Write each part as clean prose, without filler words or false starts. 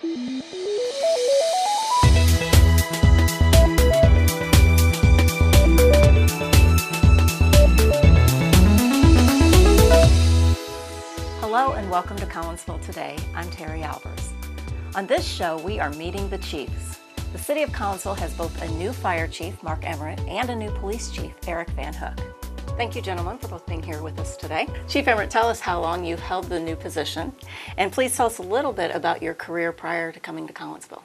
Hello and welcome to Collinsville Today. I'm Terry Albers. On this show, we are meeting the chiefs. The City of Collinsville has both a new fire chief, Mark Emert, and a new police chief, Eric Van Hook. Thank you, gentlemen, for both being here with us today. Chief Emert, tell us how long you've held the new position, and please tell us a little bit about your career prior to coming to Collinsville.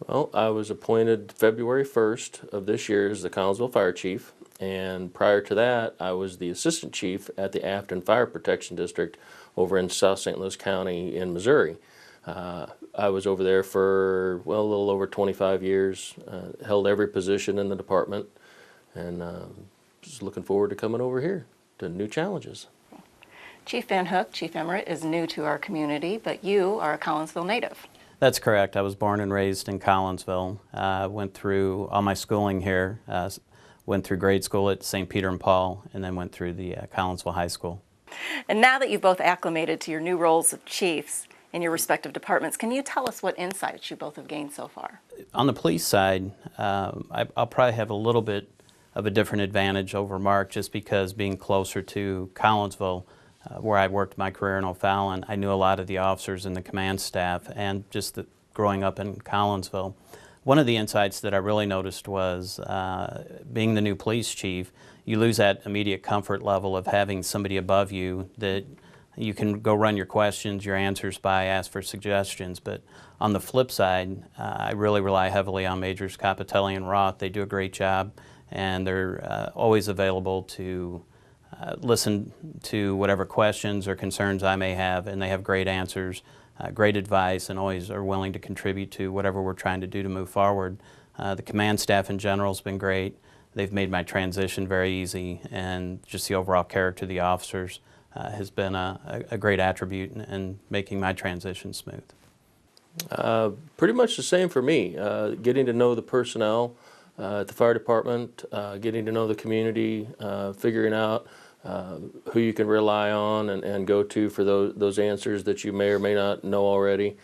Well, I was appointed February 1st of this year as the Collinsville Fire Chief, and prior to that, I was the Assistant Chief at the Afton Fire Protection District over in South St. Louis County in Missouri. I was over there for, well, a little over 25 years, held every position in the department, and just looking forward to coming over here to new challenges. Chief Van Hook, Chief Emert, is new to our community, but you are a Collinsville native. That's correct. I was born and raised in Collinsville. Went through all my schooling here, went through grade school at St. Peter and Paul, and then went through the Collinsville High School. And now that you've both acclimated to your new roles of chiefs in your respective departments, can you tell us what insights you both have gained so far? On the police side, I'll probably have a little bit of a different advantage over Mark just because being closer to Collinsville, where I worked my career in O'Fallon, I knew a lot of the officers and the command staff, and just growing up in Collinsville. One of the insights that I really noticed was being the new police chief, you lose that immediate comfort level of having somebody above you that you can go run your questions, your answers by, ask for suggestions. But on the flip side, I really rely heavily on Majors Capitelli and Roth. They do a great job, and they're always available to listen to whatever questions or concerns I may have, and they have great answers, great advice, and always are willing to contribute to whatever we're trying to do to move forward. The command staff in general has been great. They've made my transition very easy, and just the overall character of the officers has been a great attribute in making my transition smooth. Pretty much the same for me. Getting to know the personnel at the fire department, getting to know the community, figuring out who you can rely on and go to for those answers that you may or may not know already.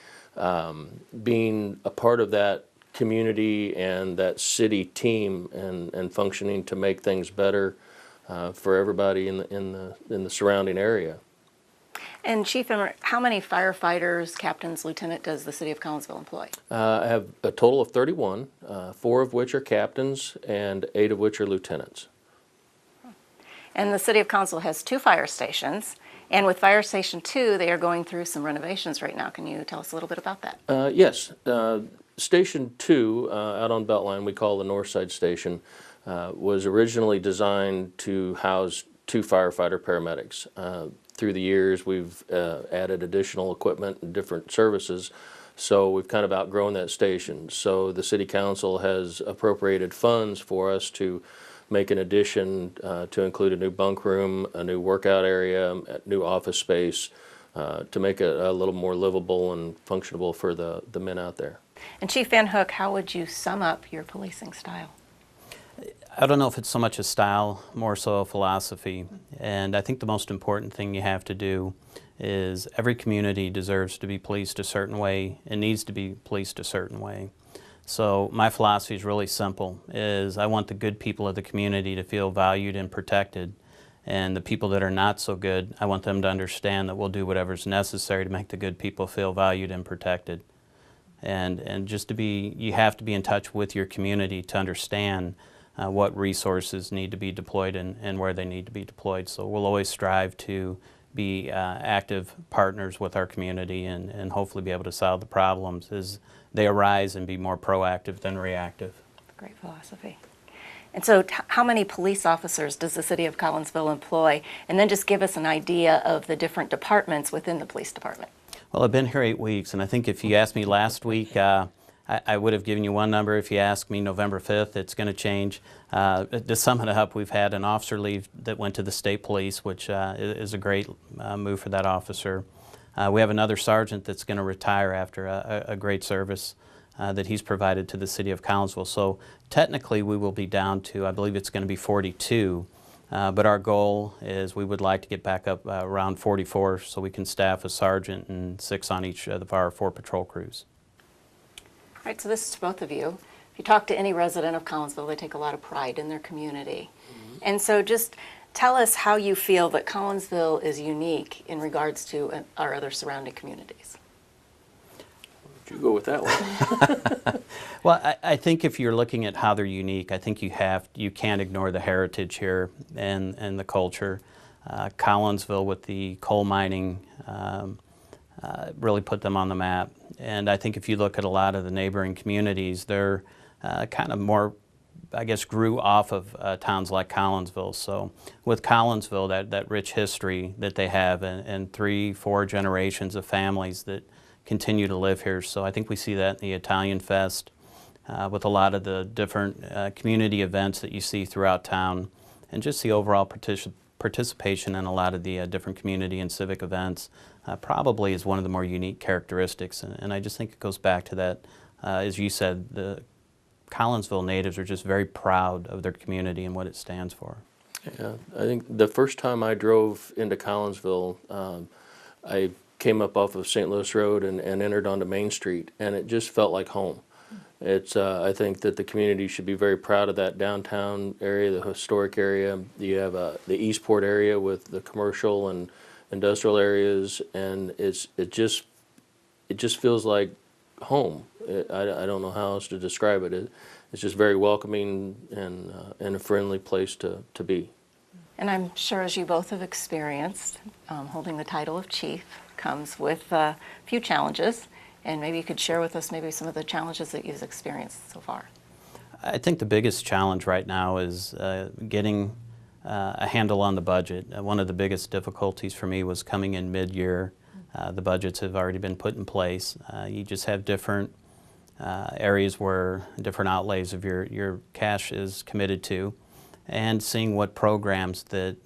Being a part of that community and that city team and functioning to make things better for everybody in the surrounding area. And Chief Emert, how many firefighters, captains, lieutenant does the City of Collinsville employ? I have a total of 31, 4 of which are captains and 8 of which are lieutenants. And the City of Collinsville has 2 fire stations, and with Fire Station 2, they are going through some renovations right now. Can you tell us a little bit about that? Yes. Station 2 out on Beltline, we call the Northside Station, was originally designed to house 2 firefighter paramedics. Through the years, we've added additional equipment and different services, so we've kind of outgrown that station. So the City Council has appropriated funds for us to make an addition to include a new bunk room, a new workout area, new office space, to make it a little more livable and functionable for the men out there. And Chief Van Hook, how would you sum up your policing style? I don't know if it's so much a style, more so a philosophy. And I think the most important thing you have to do is every community deserves to be policed a certain way and needs to be policed a certain way. So my philosophy is really simple, is I want the good people of the community to feel valued and protected. And the people that are not so good, I want them to understand that we'll do whatever's necessary to make the good people feel valued and protected. And just to be, you have to be in touch with your community to understand what resources need to be deployed and where they need to be deployed. So we'll always strive to be active partners with our community and hopefully be able to solve the problems as they arise and be more proactive than reactive. Great philosophy. And so how many police officers does the City of Collinsville employ? And then just give us an idea of the different departments within the police department. Well, I've been here 8 weeks, and I think if you asked me last week, I would have given you one number. If you ask me November 5th, it's going to change. To sum it up, we've had an officer leave that went to the state police, which is a great move for that officer. We have another sergeant that's going to retire after a great service that he's provided to the City of Collinsville. So technically we will be down to, I believe it's going to be 42, but our goal is we would like to get back up around 44 so we can staff a sergeant and 6 on each of our 4 patrol crews. right, so this is to both of you. If you talk to any resident of Collinsville, they take a lot of pride in their community. And so just tell us how you feel that Collinsville is unique in regards to our other surrounding communities. You go with that one. Well, I think if you're looking at how they're unique, I think you can't ignore the heritage here and the culture. Collinsville with the coal mining really put them on the map. And I think if you look at a lot of the neighboring communities, they're kind of more, I guess, grew off of towns like Collinsville. So with Collinsville, that rich history that they have and 3-4 generations of families that continue to live here. So I think we see that in the Italian Fest with a lot of the different community events that you see throughout town, and just the overall participation in a lot of the different community and civic events probably is one of the more unique characteristics. And I just think it goes back to that, as you said, the Collinsville natives are just very proud of their community and what it stands for. Yeah, I think the first time I drove into Collinsville, I came up off of St. Louis Road and entered onto Main Street, and it just felt like home. It's I think that the community should be very proud of that downtown area, the historic area. You have the Eastport area with the commercial and industrial areas, and it just feels like home. I don't know how else to describe it. It's just very welcoming and a friendly place to be. And I'm sure, as you both have experienced, holding the title of chief comes with a few challenges, and maybe you could share with us maybe some of the challenges that you've experienced so far. I think the biggest challenge right now is getting a handle on the budget. One of the biggest difficulties for me was coming in mid-year. The budgets have already been put in place. You just have different areas where different outlays of your cash is committed to, and seeing what programs that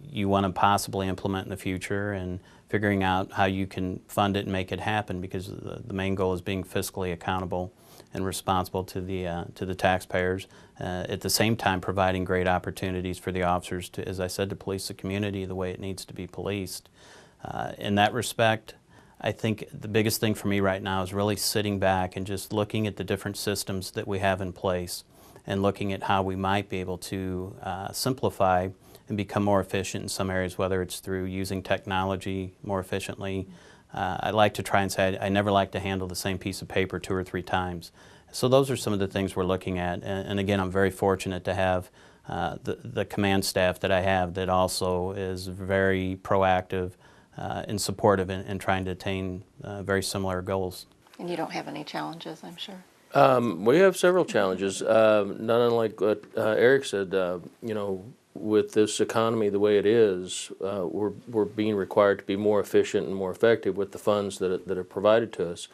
you want to possibly implement in the future, and figuring out how you can fund it and make it happen, because the main goal is being fiscally accountable and responsible to the taxpayers. At the same time, providing great opportunities for the officers to, as I said, to police the community the way it needs to be policed. In that respect, I think the biggest thing for me right now is really sitting back and just looking at the different systems that we have in place, and looking at how we might be able to simplify and become more efficient in some areas, whether it's through using technology more efficiently. I like to try and say I never like to handle the same piece of paper 2 or 3 times. So those are some of the things we're looking at. And again, I'm very fortunate to have the command staff that I have that also is very proactive and supportive in trying to attain very similar goals. And you don't have any challenges, I'm sure. We have several challenges, not unlike what Eric said. You know, with this economy the way it is, we're being required to be more efficient and more effective with the funds that are provided to us.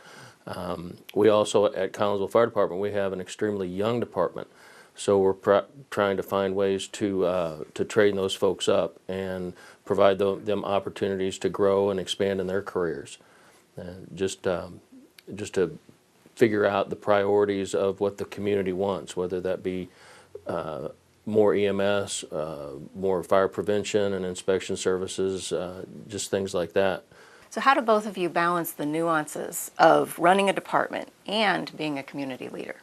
We also, at Collinsville Fire Department, we have an extremely young department, so we're trying to find ways to train those folks up and provide them opportunities to grow and expand in their careers. Just to figure out the priorities of what the community wants, whether that be more EMS, more fire prevention and inspection services, just things like that. So how do both of you balance the nuances of running a department and being a community leader?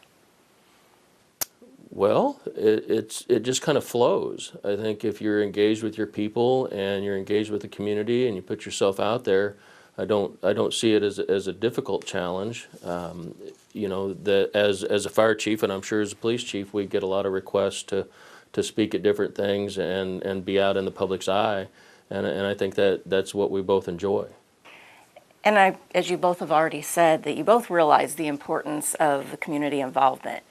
Well, it just kind of flows. I think if you're engaged with your people and you're engaged with the community and you put yourself out there, I don't see it as a difficult challenge. You know, that as a fire chief, and I'm sure as a police chief, we get a lot of requests to speak at different things and be out in the public's eye, and I think that's what we both enjoy. And as you both have already said, that you both realize the importance of the community involvement.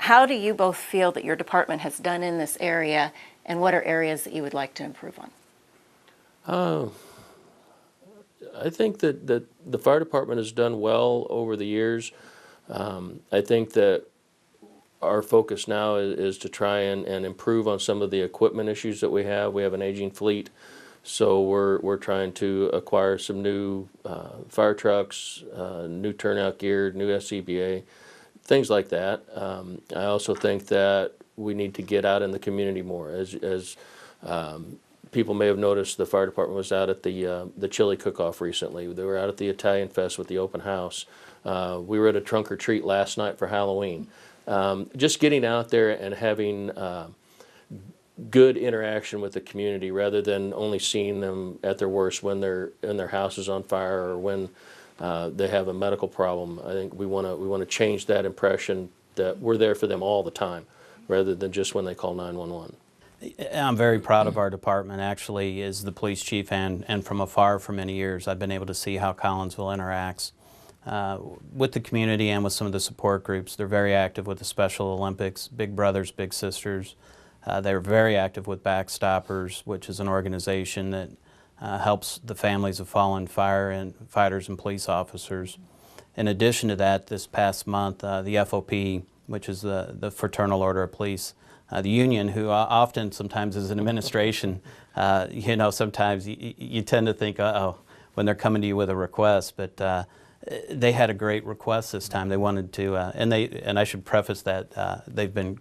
How do you both feel that your department has done in this area, and what are areas that you would like to improve on? I think that the fire department has done well over the years. I think that our focus now is to try and improve on some of the equipment issues that we have. We have an aging fleet, so we're trying to acquire some new fire trucks, new turnout gear, new SCBA, things like that. I also think that we need to get out in the community more. As people may have noticed the fire department was out at the chili cook-off recently. They were out at the Italian Fest with the open house. We were at a trunk or treat last night for Halloween. Just getting out there and having good interaction with the community rather than only seeing them at their worst when their house is on fire or when they have a medical problem. I think we want to change that impression that we're there for them all the time rather than just when they call 911. I'm very proud of our department, actually, as the police chief and from afar for many years. I've been able to see how Collinsville interacts with the community and with some of the support groups. They're very active with the Special Olympics, Big Brothers, Big Sisters. They're very active with Backstoppers, which is an organization that helps the families of fallen firefighters and police officers. In addition to that, this past month, the FOP, which is the Fraternal Order of Police, the union, who often sometimes as an administration, sometimes you tend to think, uh-oh, when they're coming to you with a request, but they had a great request this time. They wanted to, and I should preface that they've been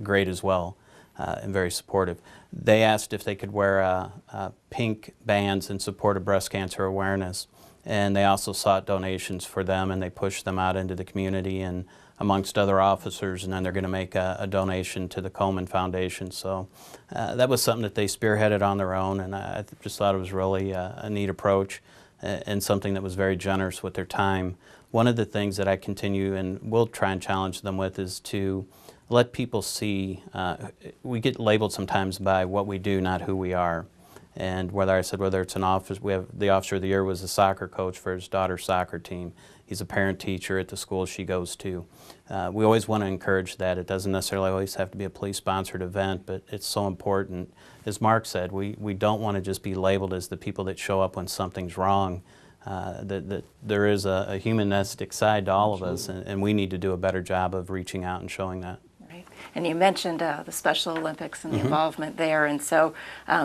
great as well and very supportive. They asked if they could wear pink bands in support of breast cancer awareness, and they also sought donations for them, and they pushed them out into the community and amongst other officers, and then they're going to make a donation to the Komen Foundation. So that was something that they spearheaded on their own, and I just thought it was really a neat approach and something that was very generous with their time. One of the things that I continue and will try and challenge them with is to let people see, we get labeled sometimes by what we do, not who we are. And whether it's an office, we have the Officer of the Year was a soccer coach for his daughter's soccer team. He's a parent teacher at the school she goes to. We always want to encourage that. It doesn't necessarily always have to be a police-sponsored event, but it's so important. As Mark said, we don't want to just be labeled as the people that show up when something's wrong. That there is a humanistic side to all of us, and we need to do a better job of reaching out and showing that. And you mentioned the Special Olympics and the involvement there, and so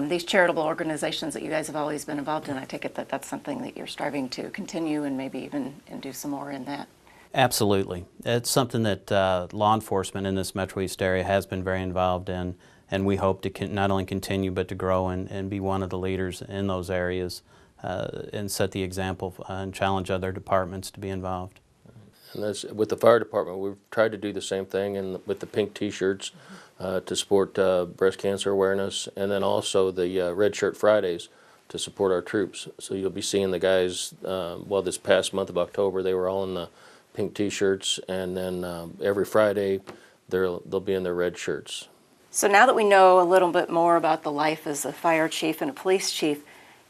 these charitable organizations that you guys have always been involved in, I take it that that's something that you're striving to continue and maybe even do some more in that. Absolutely. It's something that law enforcement in this Metro East area has been very involved in, and we hope to not only continue but to grow and be one of the leaders in those areas and set the example and challenge other departments to be involved. And that's, with the fire department, we've tried to do the same thing and with the pink T-shirts to support breast cancer awareness, and then also the Red Shirt Fridays to support our troops. So you'll be seeing the guys, this past month of October, they were all in the pink T-shirts, and then every Friday they'll be in their red shirts. So now that we know a little bit more about the life as a fire chief and a police chief,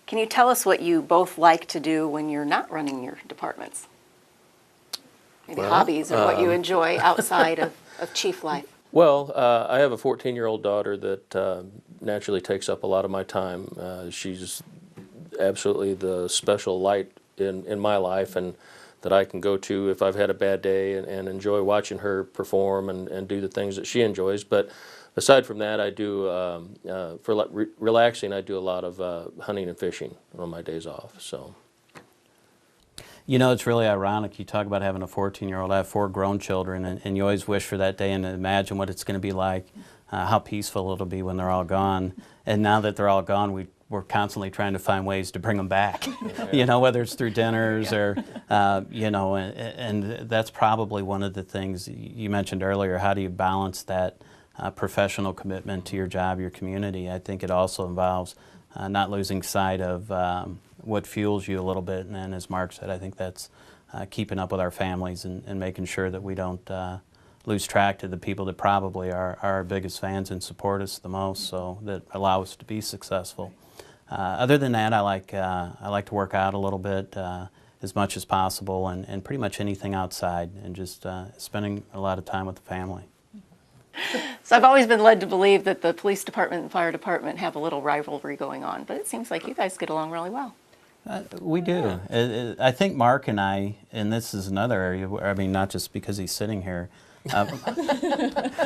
can you tell us what you both like to do when you're not running your departments? Maybe hobbies or what you enjoy outside of chief life. Well, I have a 14-year-old daughter that naturally takes up a lot of my time. She's absolutely the special light in my life, and that I can go to if I've had a bad day and enjoy watching her perform and do the things that she enjoys. But aside from that, I do, for relaxing, I do a lot of hunting and fishing on my days off. So. You know, it's really ironic. You talk about having a 14-year-old. I have 4 grown children, and you always wish for that day and imagine what it's going to be like, how peaceful it'll be when they're all gone. And now that they're all gone, we're constantly trying to find ways to bring them back, whether it's through dinners or, and that's probably one of the things you mentioned earlier. How do you balance that professional commitment to your job, your community? I think it also involves not losing sight of what fuels you a little bit, and then as Mark said, I think that's keeping up with our families and making sure that we don't lose track to the people that probably are our biggest fans and support us the most, so that allow us to be successful. Other than that, I like to work out a little bit as much as possible, and pretty much anything outside, and just spending a lot of time with the family. So I've always been led to believe that the police department and fire department have a little rivalry going on, but it seems like you guys get along really well. We do. I think Mark and I, and this is another area where, I mean, not just because he's sitting here,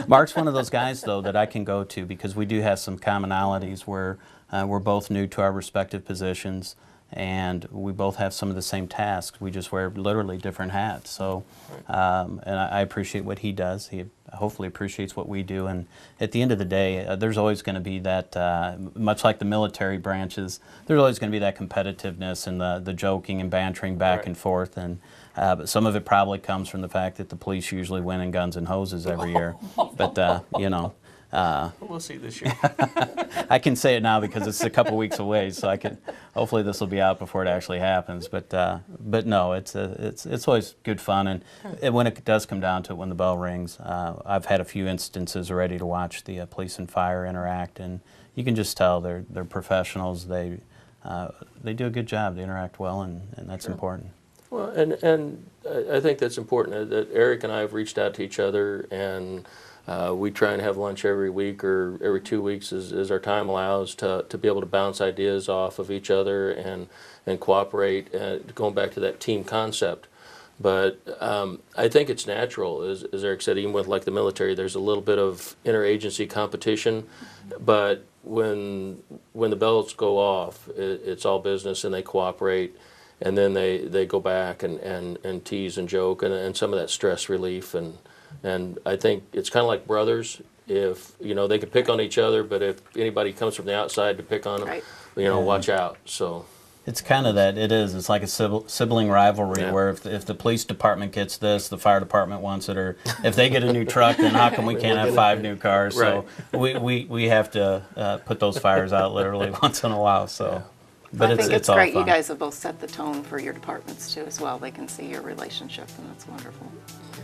Mark's one of those guys, though, that I can go to because we do have some commonalities where we're both new to our respective positions. and we both have some of the same tasks. We just wear literally different hats. So, and I appreciate what he does. He hopefully appreciates what we do. And at the end of the day, there's always going to be that, much like the military branches, there's always going to be that competitiveness and the joking and bantering back and forth. And but some of it probably comes from the fact that the police usually win in guns and hoses every year. But you know. We'll see this year. I can say it now because it's a couple weeks away, so I can. Hopefully, this will be out before it actually happens. But no, it's always good fun, and when it does come down to it, when the bell rings, I've had a few instances already to watch the police and fire interact, and you can just tell they're professionals. They do a good job. They interact well, and that's important. Well, and I think that's important. That Eric and I have reached out to each other, and we try and have lunch every week or every 2 weeks as our time allows to be able to bounce ideas off of each other and cooperate, going back to that team concept. But I think it's natural, as Eric said, even with like the military, there's a little bit of interagency competition, but when the bells go off, it's all business and they cooperate, and then they go back and tease and joke and some of that stress relief. And I think it's kind of like brothers. If, you know, they could pick on each other, but if anybody comes from the outside to pick on them, you know, watch out. So it's kind of that. It's like a sibling rivalry where if the police department gets this, the fire department wants it, or if they get a new truck, then how come we can't have 5 new cars? So we have to put those fires out literally once in a while. So. But I think it's all great. fun. You guys have both set the tone for your departments too as well. They can see your relationship, and that's wonderful.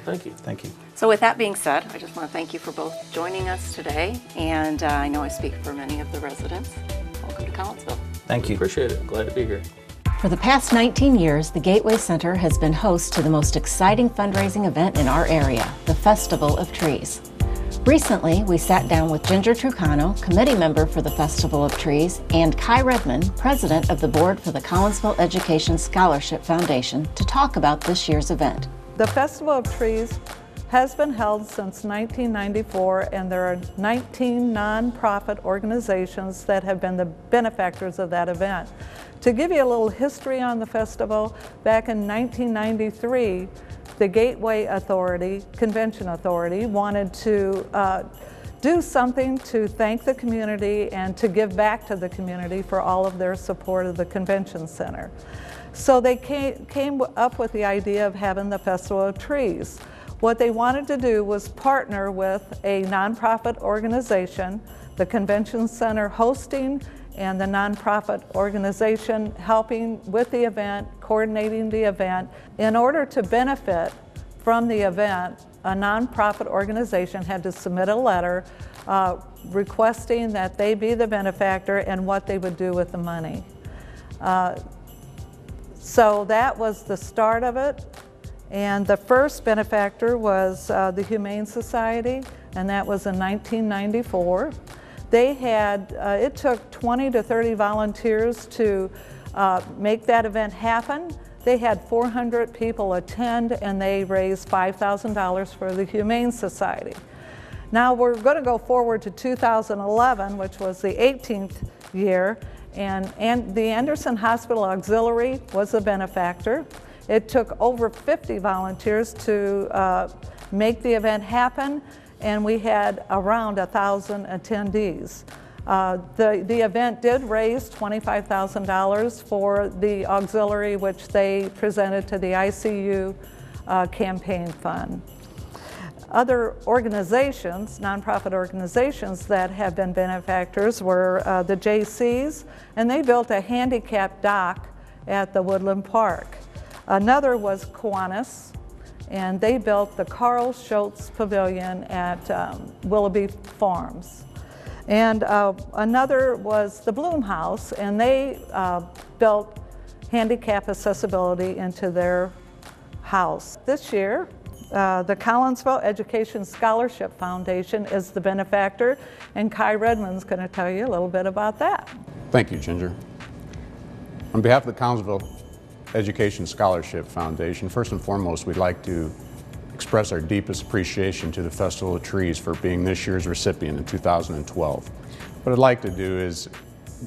thank you. Thank you. So with that being said, I just want to thank you for both joining us today, and I know I speak for many of the residents. Welcome to Collinsville. Thank you. Appreciate it. Glad to be here. For the past 19 years, the Gateway Center has been host to the most exciting fundraising event in our area, the Festival of Trees. Recently, we sat down with Ginger Trucano, committee member for the Festival of Trees, and Kai Redmond, president of the board for the Collinsville Education Scholarship Foundation, to talk about this year's event. The Festival of Trees has been held since 1994, and there are 19 nonprofit organizations that have been the benefactors of that event. To give you a little history on the festival, back in 1993, the Gateway Authority, Convention Authority, wanted to do something to thank the community and to give back to the community for all of their support of the convention center. So they came up with the idea of having the Festival of Trees. What they wanted to do was partner with a nonprofit organization, the convention center hosting, and the nonprofit organization helping with the event, coordinating the event. In order to benefit from the event, a nonprofit organization had to submit a letter requesting that they be the benefactor and what they would do with the money. So that was the start of it. And the first benefactor was the Humane Society, and that was in 1994. They had, it took 20 to 30 volunteers to make that event happen. They had 400 people attend, and they raised $5,000 for the Humane Society. Now we're going to go forward to 2011, which was the 18th year, and the Anderson Hospital Auxiliary was the benefactor. It took over 50 volunteers to make the event happen, and we had around 1,000 attendees. The event did raise $25,000 for the auxiliary, which they presented to the ICU campaign fund. Other organizations, nonprofit organizations that have been benefactors were the JCs, and they built a handicap dock at the Woodland Park. Another was Kiwanis, and they built the Carl Schultz Pavilion at Willoughby Farms. And another was the Bloom House, and they built handicap accessibility into their house. This year, the Collinsville Education Scholarship Foundation is the benefactor, and Kai Redmond's going to tell you a little bit about that. Thank you, Ginger. On behalf of the Collinsville Education Scholarship Foundation, first and foremost, we'd like to express our deepest appreciation to the Festival of Trees for being this year's recipient in 2012. What I'd like to do is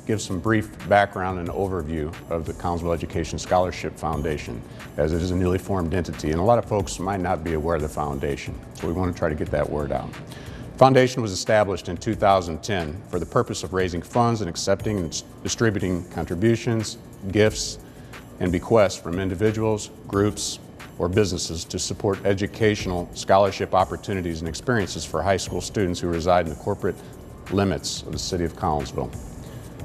give some brief background and overview of the Collinsville Education Scholarship Foundation, as it is a newly formed entity, and a lot of folks might not be aware of the foundation, so we want to try to get that word out. The foundation was established in 2010 for the purpose of raising funds and accepting and distributing contributions, gifts, and bequests from individuals, groups, or businesses to support educational scholarship opportunities and experiences for high school students who reside in the corporate limits of the city of Collinsville.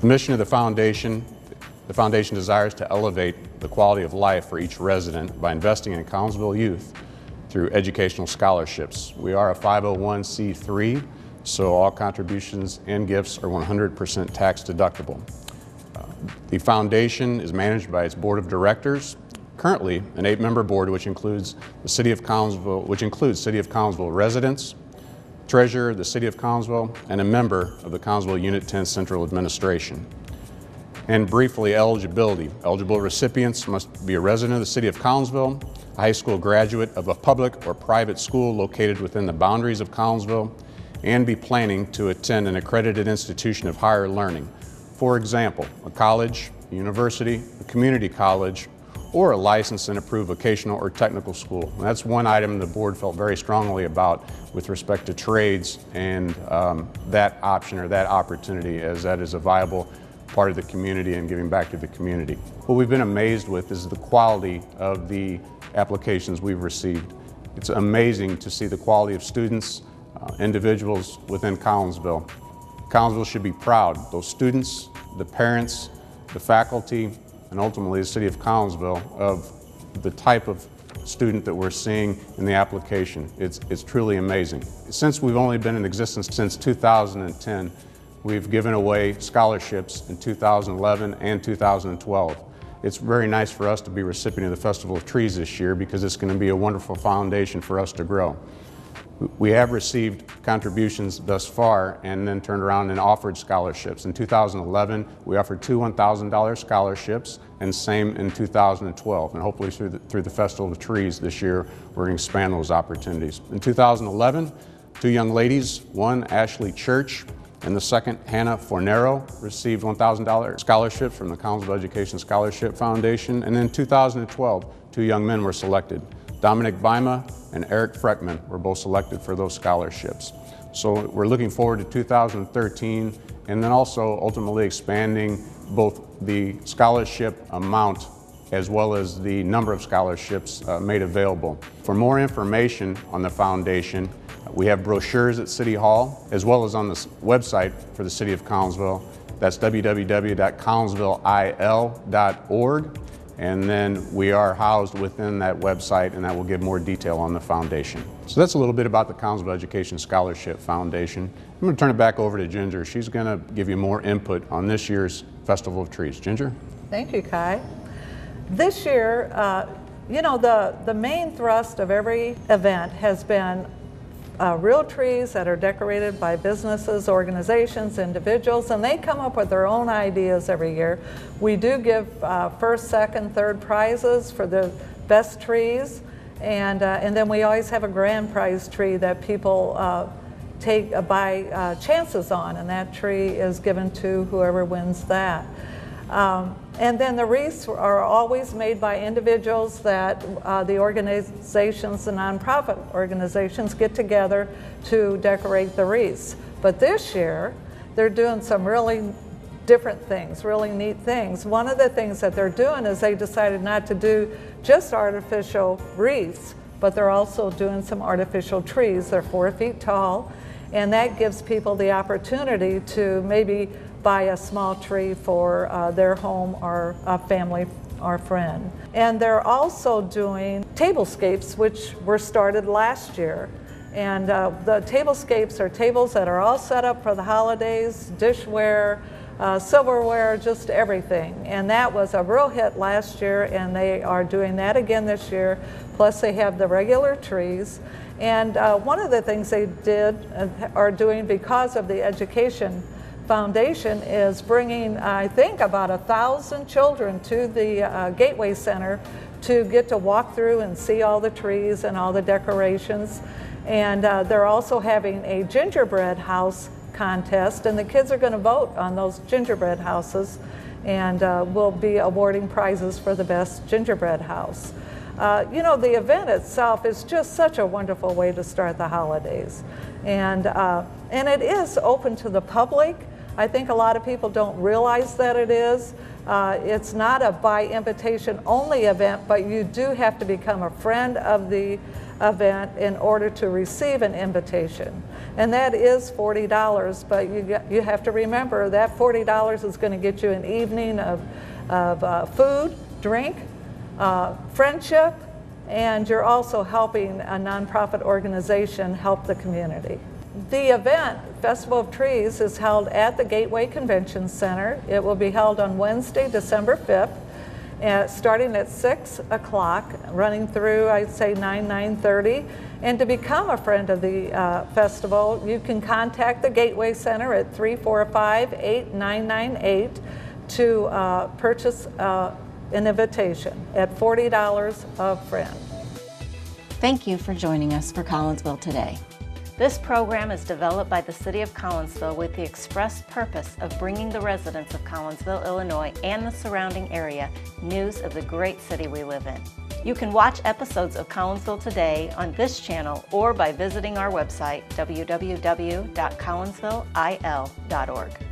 The mission of the foundation desires to elevate the quality of life for each resident by investing in Collinsville youth through educational scholarships. We are a 501c3, so all contributions and gifts are 100% tax deductible. The foundation is managed by its board of directors, currently an 8-member board which includes the City of Collinsville residents, treasurer of the City of Collinsville, and a member of the Collinsville Unit 10 Central Administration. And briefly, eligibility. Eligible recipients must be a resident of the City of Collinsville, a high school graduate of a public or private school located within the boundaries of Collinsville, and be planning to attend an accredited institution of higher learning. For example, a college, a university, a community college, or a licensed and approved vocational or technical school. And that's one item the board felt very strongly about with respect to trades and that option or that opportunity, as that is a viable part of the community and giving back to the community. What we've been amazed with is the quality of the applications we've received. It's amazing to see the quality of students, individuals within Collinsville. Collinsville should be proud. Those students, the parents, the faculty, and ultimately the City of Collinsville, of the type of student that we're seeing in the application. It's truly amazing. Since we've only been in existence since 2010, we've given away scholarships in 2011 and 2012. It's very nice for us to be recipient of the Festival of Trees this year because it's going to be a wonderful foundation for us to grow. We have received contributions thus far and then turned around and offered scholarships. In 2011, we offered 2 $1,000 scholarships, and same in 2012. And hopefully through the Festival of Trees this year, we're going to expand those opportunities. In 2011, 2 young ladies, one Ashley Church and the second Hannah Fornero, received $1,000 scholarships from the Collinsville Education Scholarship Foundation. And in 2012, 2 young men were selected. Dominic Vima and Eric Freckman were both selected for those scholarships. So we're looking forward to 2013 and then also ultimately expanding both the scholarship amount as well as the number of scholarships made available. For more information on the foundation, we have brochures at City Hall as well as on the website for the City of Collinsville. That's www.collinsvilleil.org. And then we are housed within that website, and that will give more detail on the foundation. So that's a little bit about the Collinsville Education Scholarship Foundation. I'm going to turn it back over to Ginger. She's going to give you more input on this year's Festival of Trees. Ginger? Thank you, Kai. This year, you know, the main thrust of every event has been real trees that are decorated by businesses, organizations, individuals, and they come up with their own ideas every year. We do give first, second, third prizes for the best trees, and then we always have a grand prize tree that people buy chances on, and that tree is given to whoever wins that. And then the wreaths are always made by individuals that the organizations, the nonprofit organizations, get together to decorate the wreaths. But this year, they're doing some really different things, really neat things. One of the things that they're doing is they decided not to do just artificial wreaths, but they're also doing some artificial trees. They're 4 feet tall, and that gives people the opportunity to maybe buy a small tree for their home or a family or friend. And they're also doing tablescapes, which were started last year. And the tablescapes are tables that are all set up for the holidays, dishware, silverware, just everything. And that was a real hit last year, and they are doing that again this year. Plus they have the regular trees. And one of the things they are doing because of the education Foundation is bringing, I think, about 1,000 children to the Gateway Center to get to walk through and see all the trees and all the decorations. And they're also having a gingerbread house contest, and the kids are going to vote on those gingerbread houses, and we'll be awarding prizes for the best gingerbread house. You know, the event itself is just such a wonderful way to start the holidays. And it is open to the public. I think a lot of people don't realize that it is. It's not a by invitation only event, but you do have to become a friend of the event in order to receive an invitation. And that is $40, but you have to remember that $40 is going to get you an evening of food, drink, friendship, and you're also helping a nonprofit organization help the community. The event, Festival of Trees, is held at the Gateway Convention Center. It will be held on Wednesday, December 5th, starting at 6 o'clock, running through, I'd say, 9:30. And to become a friend of the festival, you can contact the Gateway Center at 345-8998 to purchase an invitation at $40 a friend. Thank you for joining us for Collinsville Today. This program is developed by the City of Collinsville with the express purpose of bringing the residents of Collinsville, Illinois and the surrounding area news of the great city we live in. You can watch episodes of Collinsville Today on this channel or by visiting our website, www.collinsvilleil.org.